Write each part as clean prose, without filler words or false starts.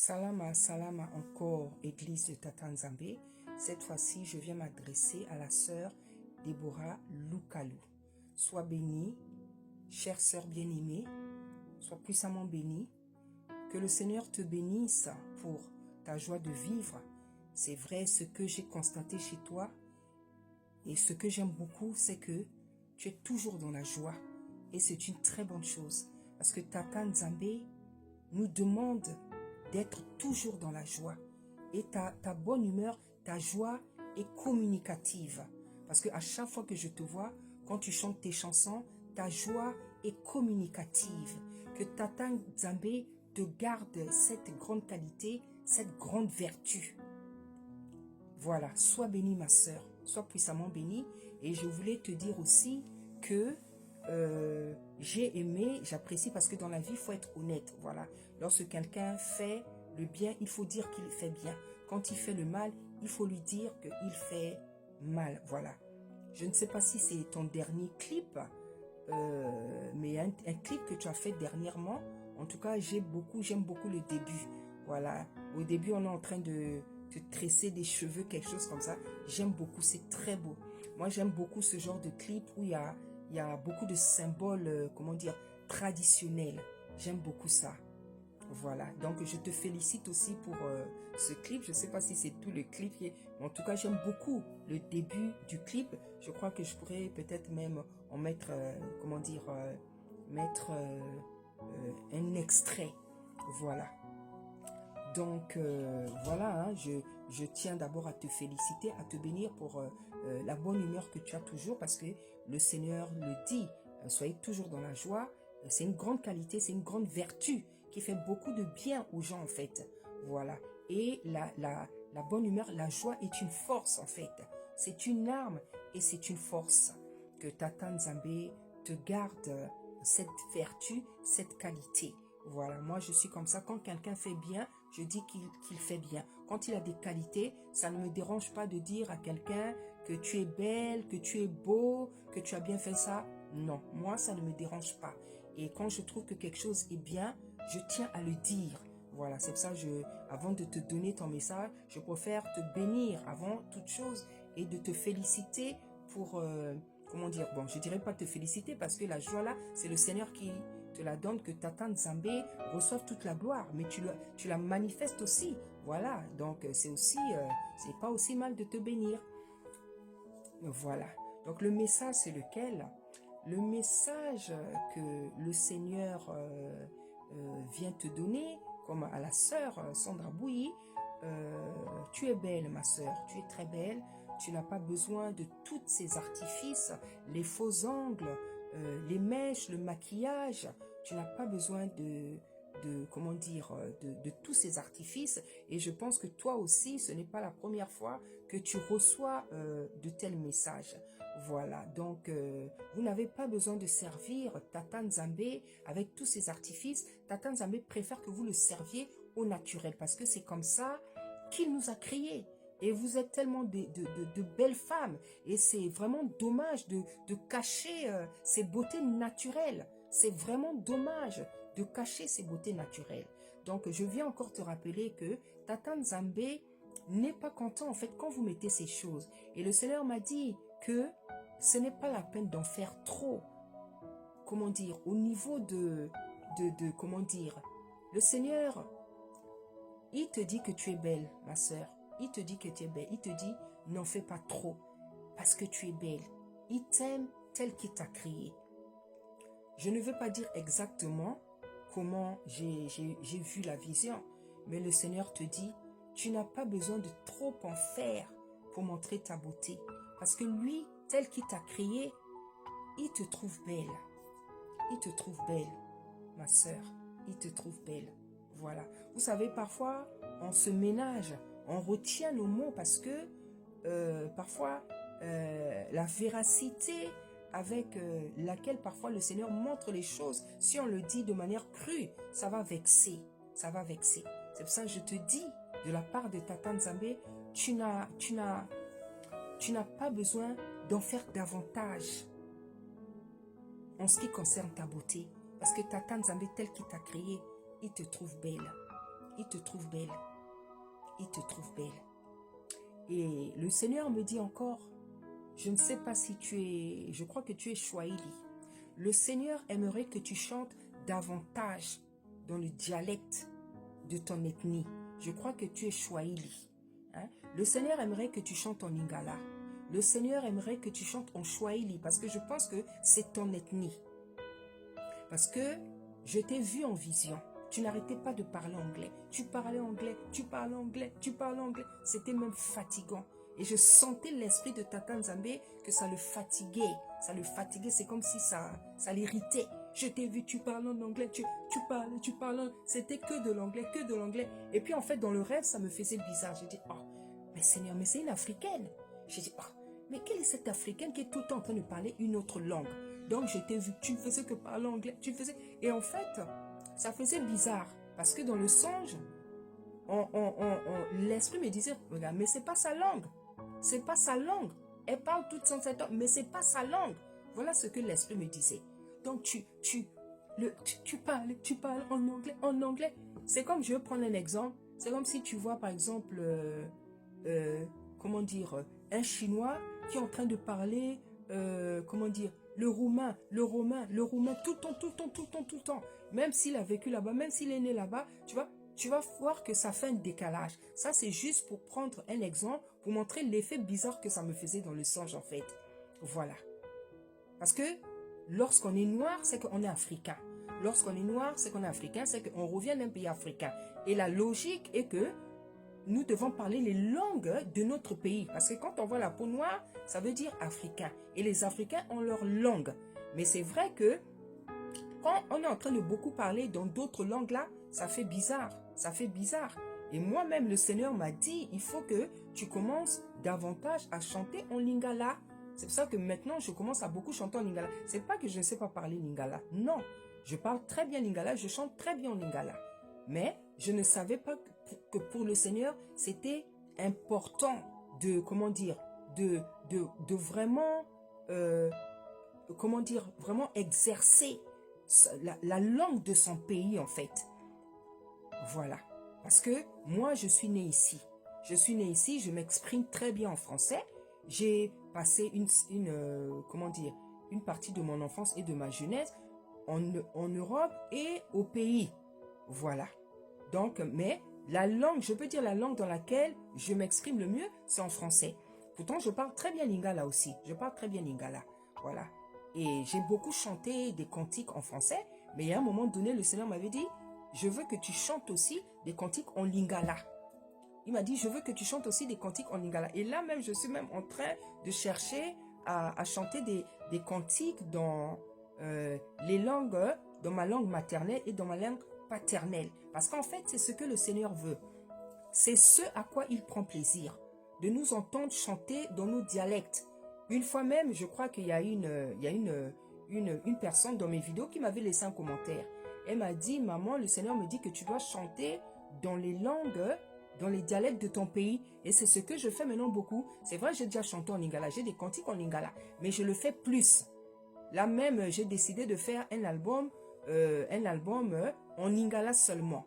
Salama, salama encore, Église de Tata Nzambe. Cette fois-ci, je viens m'adresser à la sœur Déborah Loukalou. Sois bénie, chère sœur bien-aimée, sois puissamment bénie. Que le Seigneur te bénisse pour ta joie de vivre. C'est vrai, ce que j'ai constaté chez toi et ce que j'aime beaucoup, c'est que tu es toujours dans la joie. Et c'est une très bonne chose. Parce que Tata Nzambe nous demande d'être toujours dans la joie. Et ta bonne humeur, ta joie est communicative. Parce qu'à chaque fois que je te vois, quand tu chantes tes chansons, ta joie est communicative. Que Tata Nzambe te garde cette grande qualité, cette grande vertu. Voilà, sois bénie ma sœur, sois puissamment bénie. Et je voulais te dire aussi que j'ai aimé, j'apprécie parce que dans la vie, il faut être honnête. Voilà, lorsque quelqu'un fait le bien, il faut dire qu'il fait bien. Quand il fait le mal, il faut lui dire qu'il fait mal. Voilà. Je ne sais pas si c'est ton dernier clip, mais un clip que tu as fait dernièrement. En tout cas, j'aime beaucoup le début. Voilà. Au début, on est en train de te tresser des cheveux, quelque chose comme ça. J'aime beaucoup, c'est très beau. Moi, j'aime beaucoup ce genre de clip où il y a beaucoup de symboles, comment dire, traditionnels. J'aime beaucoup ça. Voilà, donc je te félicite aussi pour ce clip. Je ne sais pas si c'est tout le clip, mais en tout cas, j'aime beaucoup le début du clip. Je crois que je pourrais peut-être même en mettre, comment dire, mettre un extrait. Voilà. Donc, voilà, hein, je tiens d'abord à te féliciter, à te bénir pour la bonne humeur que tu as toujours parce que le Seigneur le dit, soyez toujours dans la joie. C'est une grande qualité, c'est une grande vertu qui fait beaucoup de bien aux gens en fait. Voilà. Et la bonne humeur, la joie est une force en fait. C'est une arme et c'est une force. Que Tata Nzambe te garde cette vertu, cette qualité. Voilà, moi je suis comme ça. Quand quelqu'un fait bien, je dis qu'il fait bien. Quand il a des qualités, ça ne me dérange pas de dire à quelqu'un que tu es belle, que tu es beau, que tu as bien fait ça. Non, moi ça ne me dérange pas. Et quand je trouve que quelque chose est bien, je tiens à le dire. Voilà, c'est pour ça que avant de te donner ton message, je préfère te bénir avant toute chose et de te féliciter pour, comment dire, bon, je dirais pas te féliciter parce que la joie là, c'est le Seigneur qui te la donne, que Tata Nzambe reçoive toute la gloire, mais tu la manifestes aussi. Voilà, donc c'est aussi, c'est pas aussi mal de te bénir. Voilà, donc le message c'est lequel? Le message que le Seigneur vient te donner, comme à la sœur Sandra Bouilly, tu es belle ma sœur, tu es très belle, tu n'as pas besoin de tous ces artifices, les faux ongles, les mèches, le maquillage, tu n'as pas besoin comment dire, de tous ces artifices. Et je pense que toi aussi, ce n'est pas la première fois que tu reçois de tels messages. Voilà, donc vous n'avez pas besoin de servir Tata Nzambe avec tous ces artifices. Tata Nzambe préfère que vous le serviez au naturel parce que c'est comme ça qu'il nous a créés. Et vous êtes tellement de belles femmes. Et c'est vraiment dommage de cacher ces beautés naturelles. C'est vraiment dommage de cacher ces beautés naturelles. Donc, je viens encore te rappeler que Tata Nzambe n'est pas content, en fait, quand vous mettez ces choses. Et le Seigneur m'a dit que ce n'est pas la peine d'en faire trop. Comment dire, au niveau comment dire, le Seigneur, il te dit que tu es belle, ma sœur. Il te dit que tu es belle. Il te dit, n'en fais pas trop, parce que tu es belle. Il t'aime tel qu'il t'a créé. Je ne veux pas dire exactement comment j'ai vu la vision, mais le Seigneur te dit, tu n'as pas besoin de trop en faire pour montrer ta beauté. Parce que lui, tel qu'il t'a créé, il te trouve belle. Il te trouve belle, ma sœur. Il te trouve belle. Voilà. Vous savez, parfois, on se ménage, on retient nos mots parce que parfois, la véracité avec laquelle parfois le Seigneur montre les choses, si on le dit de manière crue, ça va vexer. Ça va vexer. C'est pour ça que je te dis, de la part de Tata Nzambe, tu n'as pas besoin d'en faire davantage en ce qui concerne ta beauté. Parce que Tata Nzambe, tel qu'il t'a créé, il te trouve belle. il te trouve belle. Il te trouve belle. Et le Seigneur me dit encore, je ne sais pas si tu es, je crois que tu es Swahili. Le Seigneur aimerait que tu chantes davantage dans le dialecte de ton ethnie. Je crois que tu es Swahili. Hein? Le Seigneur aimerait que tu chantes en Lingala. Le Seigneur aimerait que tu chantes en Swahili parce que je pense que c'est ton ethnie. Parce que je t'ai vu en vision. Tu n'arrêtais pas de parler anglais. Tu parlais anglais, tu parlais anglais, tu parlais anglais. C'était même fatigant. Et je sentais l'esprit de Tata Nzambe que ça le fatiguait. Ça le fatiguait, c'est comme si ça l'irritait. Je t'ai vu, tu parles en anglais, tu parles. C'était que de l'anglais, que de l'anglais. Et puis en fait, dans le rêve, ça me faisait bizarre. J'ai dit, oh, mais Seigneur, mais c'est une Africaine. J'ai dit, oh, mais quelle est cette Africaine qui est tout le temps en train de parler une autre langue? Donc je t'ai vu, tu ne faisais que parler anglais, tu faisais... Et en fait, ça faisait bizarre. Parce que dans le songe, l'esprit me disait, regarde, mais c'est pas sa langue. C'est pas sa langue. Elle parle toute son temps, mais c'est pas sa langue. Voilà ce que l'esprit me disait. Donc tu parles en anglais. C'est comme, je vais prendre un exemple. C'est comme si tu vois par exemple, comment dire, un Chinois qui est en train de parler, comment dire, le roumain, tout le temps. Même s'il a vécu là-bas, même s'il est né là-bas, tu vas voir que ça fait un décalage. Ça, c'est juste pour prendre un exemple, pour montrer l'effet bizarre que ça me faisait dans le songe, en fait. Voilà. Parce que lorsqu'on est noir, c'est qu'on est africain. Lorsqu'on est noir, c'est qu'on est africain, c'est qu'on revient d'un pays africain. Et la logique est que nous devons parler les langues de notre pays. Parce que quand on voit la peau noire, ça veut dire africain. Et les Africains ont leur langue. Mais c'est vrai que quand on est en train de beaucoup parler dans d'autres langues là, ça fait bizarre. Ça fait bizarre. Et moi-même, le Seigneur m'a dit, il faut que tu commences davantage à chanter en lingala. C'est pour ça que maintenant, je commence à beaucoup chanter en lingala. C'est pas que je ne sais pas parler lingala. Non, je parle très bien lingala, je chante très bien en lingala. Mais je ne savais pas que pour le Seigneur, c'était important de, comment dire, de vraiment, comment dire, vraiment exercer la langue de son pays, en fait. Voilà. Parce que moi, je suis née ici. Je suis née ici, je m'exprime très bien en français. J'ai passé comment dire, une partie de mon enfance et de ma jeunesse en Europe et au pays. Voilà. Donc, mais la langue, je peux dire la langue dans laquelle je m'exprime le mieux, c'est en français. Pourtant, je parle très bien lingala aussi. Je parle très bien lingala. Voilà. Et j'ai beaucoup chanté des cantiques en français, mais à un moment donné, le Seigneur m'avait dit, je veux que tu chantes aussi des cantiques en lingala. Il m'a dit, je veux que tu chantes aussi des cantiques en lingala. Et là même, je suis même en train de chercher à chanter des cantiques dans les langues, dans ma langue maternelle et dans ma langue paternelle. Parce qu'en fait, c'est ce que le Seigneur veut. C'est ce à quoi il prend plaisir. De nous entendre chanter dans nos dialectes. Une fois même, je crois qu'il y a une personne dans mes vidéos qui m'avait laissé un commentaire. Elle m'a dit, maman, le Seigneur me dit que tu dois chanter dans les langues, dans les dialectes de ton pays. Et c'est ce que je fais maintenant beaucoup. C'est vrai, j'ai déjà chanté en lingala, j'ai des cantiques en lingala, mais je le fais plus. Là même, j'ai décidé de faire un album en lingala seulement.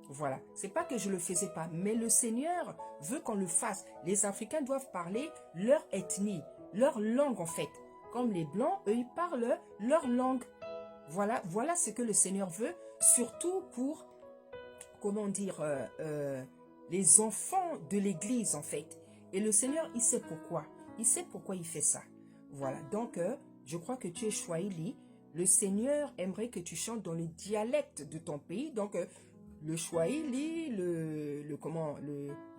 Voilà. C'est pas que je le faisais pas, mais le Seigneur veut qu'on le fasse. Les Africains doivent parler leur ethnie, leur langue en fait. Comme les Blancs, eux, ils parlent leur langue. Voilà ce que le Seigneur veut, surtout pour, comment dire, les enfants de l'Église en fait. Et le Seigneur, il sait pourquoi. Il sait pourquoi il fait ça. Voilà. Donc, je crois que tu es Swahili. Le Seigneur aimerait que tu chantes dans les dialectes de ton pays. Donc, le Swahili, le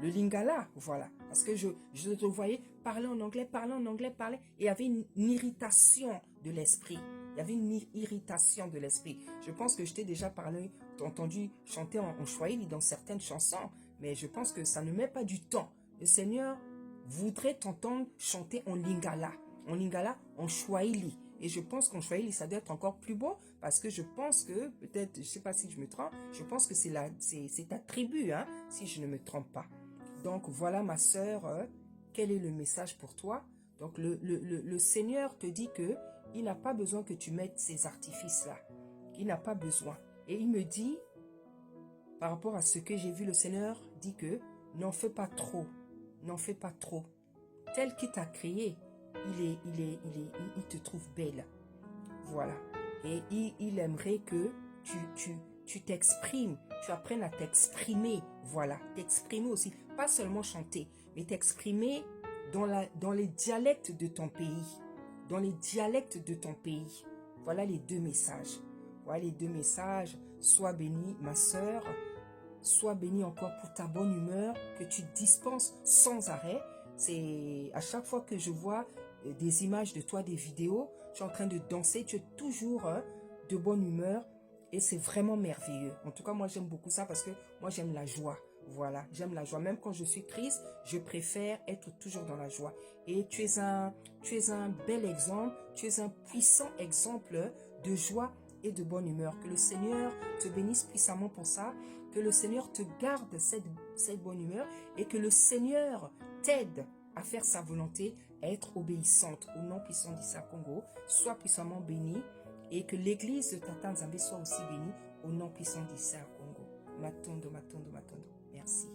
lingala, voilà. Parce que je te voyais parler en anglais. Et il y avait une irritation de l'esprit. Il y avait une irritation de l'esprit. Je pense que je t'ai déjà entendu chanter en Swahili dans certaines chansons, mais je pense que ça ne met pas du temps. Le Seigneur voudrait t'entendre chanter en lingala, en Swahili. Et je pense qu'en Swahili, ça doit être encore plus beau parce que je pense que, peut-être, je ne sais pas si je me trompe, je pense que c'est ta tribu, hein, si je ne me trompe pas. Donc, voilà ma sœur, quel est le message pour toi? Donc, le Seigneur te dit que il n'a pas besoin que tu mettes ces artifices-là. Il n'a pas besoin. Et il me dit, par rapport à ce que j'ai vu, le Seigneur dit que n'en fais pas trop, n'en fais pas trop. Tel qu'il t'a créé, il te trouve belle. Voilà. Et il aimerait que tu t'exprimes, tu apprennes à t'exprimer. Voilà, t'exprimer aussi. Pas seulement chanter, mais t'exprimer dans les dialectes de ton pays. Dans les dialectes de ton pays. Voilà les deux messages. Voilà les deux messages. Sois bénie, ma sœur. Sois bénie encore pour ta bonne humeur que tu dispenses sans arrêt. C'est à chaque fois que je vois des images de toi, des vidéos, je suis en train de danser, tu es toujours de bonne humeur et c'est vraiment merveilleux. En tout cas, moi j'aime beaucoup ça parce que moi j'aime la joie. Voilà, j'aime la joie. Même quand je suis triste, je préfère être toujours dans la joie. Et tu es un bel exemple, tu es un puissant exemple de joie et de bonne humeur. Que le Seigneur te bénisse puissamment pour ça, que le Seigneur te garde cette bonne humeur et que le Seigneur t'aide à faire sa volonté, à être obéissante au nom puissant d'Issa Congo. Sois puissamment béni et que l'église de Tata Nzambe soit aussi bénie au nom puissant d'Issa Congo. Matondo, matondo, matondo. Merci.